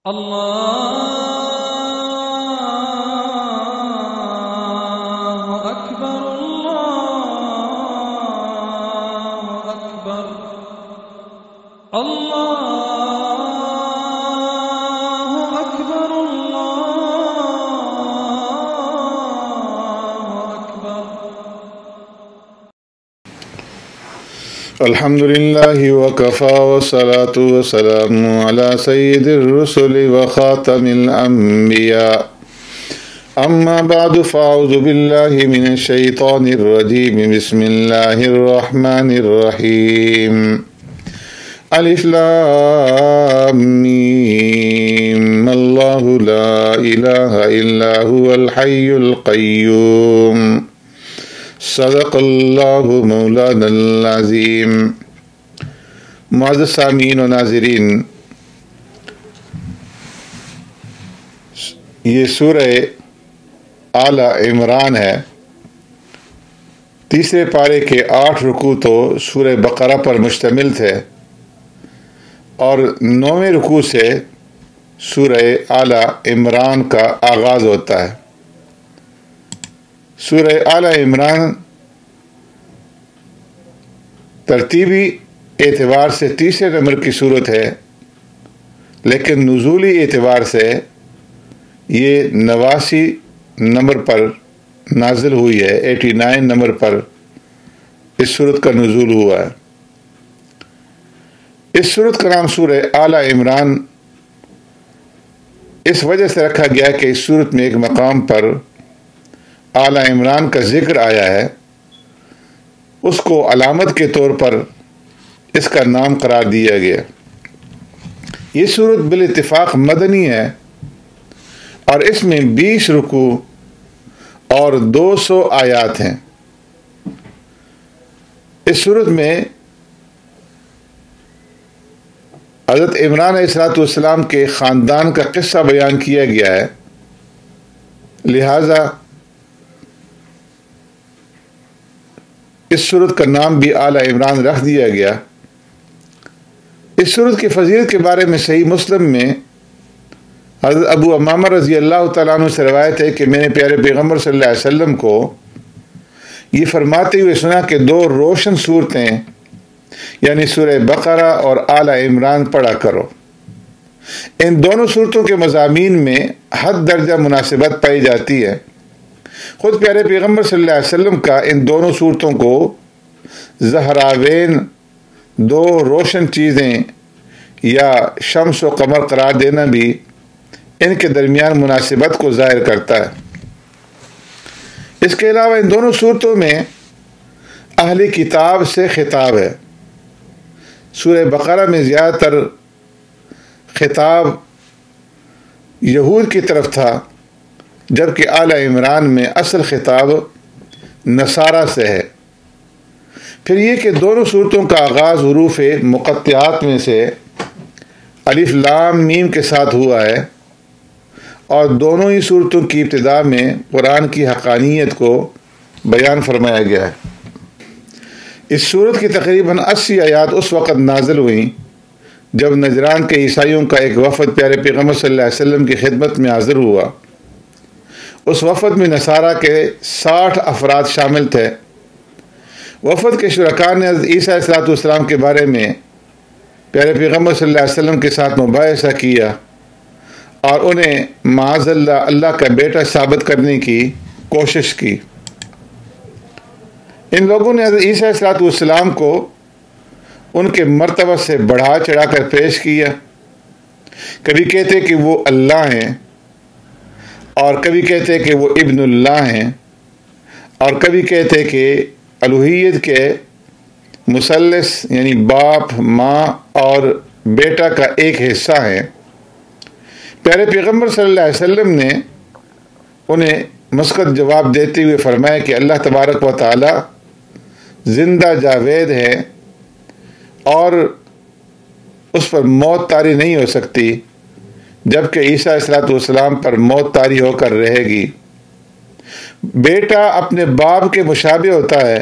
الله أكبر الله أكبر الله أكبر الله أكبر. الحمد لله وكفى والصلاة والسلام على سيد الرسل وخاتم الأنبياء أما بعد فأعوذ بالله من الشيطان الرجيم بسم الله الرحمن الرحيم ألف لام ميم الله لا إله إلا هو الحي القيوم صدق اللہ مولانا العظیم. معزز سامعین و ناظرین، یہ سورہ آل عمران ہے. تیسرے پارے کے 8 رکوع تو سورہ بقرہ پر مشتمل تھے اور 9ویں رکوع سے سورہ آل عمران کا آغاز ہوتا ہے. سورہ آل عمران ترتیبی اعتبار سے تیسرے نمبر کی صورت ہے، لیکن نزولی اعتبار سے یہ 89 نمبر پر نازل ہوئی ہے. 89 نمبر پر اس صورت کا نزول ہوا ہے. اس صورت کا نام سورہ آل عمران اس وجہ سے رکھا گیا کہ اس صورت میں ایک مقام پر آل عمران کا ذکر آیا ہے، اس کو علامت کے طور پر اس کا نام قرار دیا گیا. یہ صورت بالاتفاق مدنی ہے اور اس میں 20 رکوع اور 200 آیات ہیں. اس صورت میں حضرت عمران علیہ السلام کے خاندان کا قصہ بیان کیا گیا ہے، لہذا اس سورت کا نام بھی آل عمران رکھ دیا گیا. اس سورت کی فضیلت کے بارے میں صحیح مسلم میں حضرت ابو امامہ رضی اللہ تعالیٰ عنہ سے روایت ہے کہ میں نے پیارے پیغمبر صلی اللہ علیہ وسلم کو یہ فرماتے ہوئے سنا کہ 2 روشن صورتیں یعنی سورہ بقرہ اور آل عمران پڑھا کرو. ان دونوں صورتوں کے مضامین میں حد درجہ مناسبت پائی جاتی ہے. خود پیارے پیغمبر صلی اللہ علیہ وسلم کا ان دونوں صورتوں کو زہراوین 2 روشن چیزیں یا شمس و قمر قرار دینا بھی ان کے درمیان مناسبت کو ظاہر کرتا ہے. اس کے علاوہ ان دونوں صورتوں میں اہل کتاب سے خطاب ہے. سورہ بقرہ میں زیادہ تر خطاب یہود کی طرف تھا، جبکہ آل عمران میں اصل خطاب نصارہ سے ہے. پھر یہ کہ دونوں صورتوں کا آغاز حروف مقطعات میں سے الف لام میم کے ساتھ ہوا ہے اور دونوں ہی صورتوں کی ابتدا میں قرآن کی حقانیت کو بیان فرمایا گیا ہے. اس صورت کی تقریباً 80 آیات اس وقت نازل ہوئیں جب نجران کے عیسائیوں کا ایک وفد پیارے پیغمبر صلی اللہ علیہ وسلم کی خدمت میں حاضر ہوا. اس وفد میں نصارہ کے 60 افراد شامل تھے. وفد کے شرکاء نے حضرت عیسیٰ علیہ السلام کے بارے میں پیارے پیغمبر صلی اللہ علیہ وسلم کے ساتھ مباحثہ کیا اور انہیں معاذ اللہ کا بیٹا ثابت کرنے کی کوشش کی. ان لوگوں نے حضرت عیسیٰ علیہ السلام کو ان کے مرتبہ سے بڑھا چڑھا کر پیش کیا. کبھی کہتے کہ وہ اللہ ہیں اور کبھی کہتے کہ وہ ابن اللہ ہیں اور کبھی کہتے کہ الوہیت کے مثلث یعنی باپ ماں اور بیٹا کا ایک حصہ ہیں. پیارے پیغمبر صلی اللہ علیہ وسلم نے انہیں مثبت جواب دیتے ہوئے فرمایا کہ اللہ تبارک و تعالی زندہ جاوید ہے اور اس پر موت طاری نہیں ہو سکتی، جبکہ عیسیٰ علیہ السلام پر موت طاری ہو کر رہے گی. بیٹا اپنے باپ کے مشابہ ہوتا ہے،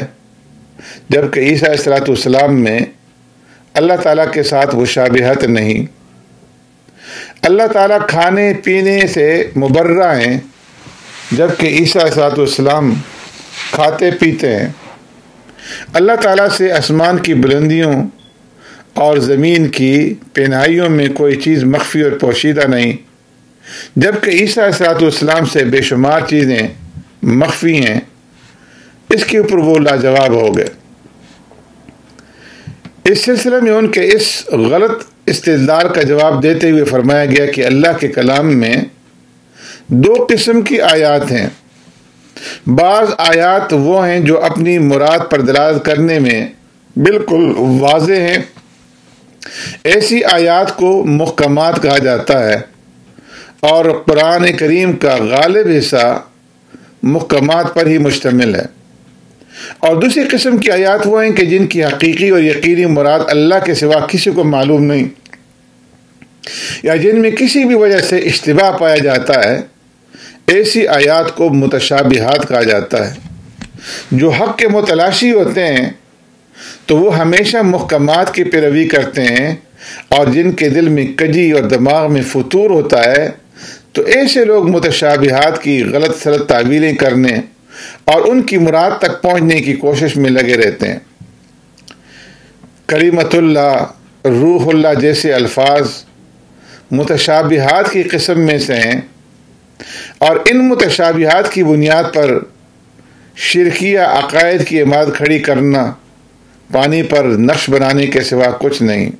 جبکہ عیسیٰ علیہ السلام میں اللہ تعالیٰ کے ساتھ مشابہت نہیں. اللہ تعالیٰ کھانے پینے سے مبرہ ہیں، جبکہ عیسیٰ علیہ السلام کھاتے پیتے ہیں۔ اللہ تعالیٰ سے آسمان کی بلندیوں اور زمین کی پنہائیوں میں کوئی چیز مخفی اور پوشیدہ نہیں، جبکہ عیسیٰ علیہ السلام سے بے شمار چیزیں مخفی ہیں۔ اس کے اوپر وہ لاجواب ہو گئے۔ اس سلسلے میں ان کے اس غلط استدلال کا جواب دیتے ہوئے فرمایا گیا کہ اللہ کے کلام میں دو قسم کی آیات ہیں۔ بعض آیات وہ ہیں جو اپنی مراد پر دلالت کرنے میں بالکل واضح ہیں، ایسی آیات کو محکمات کہا جاتا ہے، اور قرآن کریم کا غالب حصہ محکمات پر ہی مشتمل ہے۔ اور دوسری قسم کی آیات وہ ہیں کہ جن کی حقیقی اور یقینی مراد اللہ کے سوا کسی کو معلوم نہیں، یا جن میں کسی بھی وجہ سے اشتباہ پایا جاتا ہے، ایسی آیات کو متشابہات کہا جاتا ہے۔ جو حق کے متلاشی ہوتے ہیں تو وہ ہمیشہ محکمات کی پیروی کرتے ہیں، اور جن کے دل میں کجی اور دماغ میں فتور ہوتا ہے تو ایسے لوگ متشابہات کی غلط سلط تعویلیں کرنے اور ان کی مراد تک پہنچنے کی کوشش میں لگے رہتے ہیں۔ کلمۃ اللہ، روح اللہ جیسے الفاظ متشابہات کی قسم میں سے ہیں، اور ان متشابہات کی بنیاد پر شرکیہ عقائد کی عمارت کھڑی کرنا پانی پر نقش بنانے کے سوا کچھ نہیں۔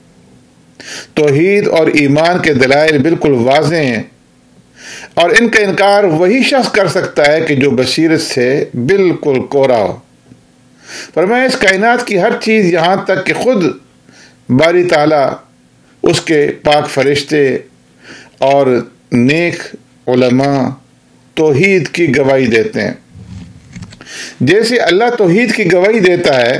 توحید اور ایمان کے دلائل بالکل واضح ہیں، اور ان کا انکار وہی شخص کر سکتا ہے کہ جو بصیرت سے بالکل کورا ہو۔ فرمایا اس کائنات کی ہر چیز، یہاں تک کہ خود باری تعالیٰ، اس کے پاک فرشتے اور نیک علماء توحید کی گواہی دیتے ہیں۔ جیسے اللہ توحید کی گواہی دیتا ہے،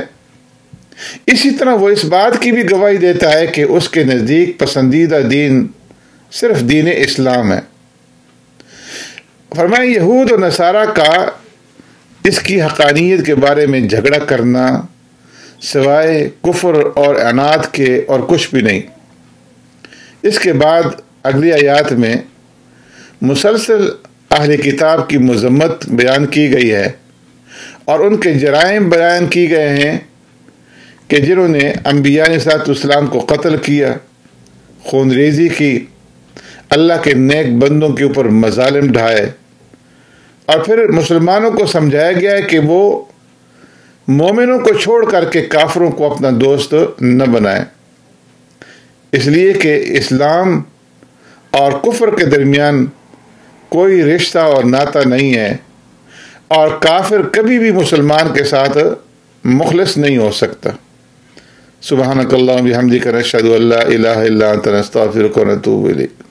اسی طرح وہ اس بات کی بھی گواہی دیتا ہے کہ اس کے نزدیک پسندیدہ دین صرف دین اسلام ہے۔ فرمایا یہود و نصارہ کا اس کی حقانیت کے بارے میں جھگڑا کرنا سوائے کفر اور عناد کے اور کچھ بھی نہیں۔ اس کے بعد اگلی آیات میں مسلسل اہل کتاب کی مذمت بیان کی گئی ہے، اور ان کے جرائم بیان کی گئے ہیں کہ جنہوں نے انبیاء علیہ السلام کو قتل کیا، خون ریزی کی، اللہ کے نیک بندوں کے اوپر مظالم ڈھائے، اور پھر مسلمانوں کو سمجھایا گیا ہے کہ وہ مومنوں کو چھوڑ کر کے کافروں کو اپنا دوست نہ بنائیں، اس لیے کہ اسلام اور کفر کے درمیان کوئی رشتہ اور ناطہ نہیں ہے، اور کافر کبھی بھی مسلمان کے ساتھ مخلص نہیں ہو سکتا۔ سبحانک اللہم بحمدک نشہد ان لا الہ الا انت نستغفرک ونتوب الیک۔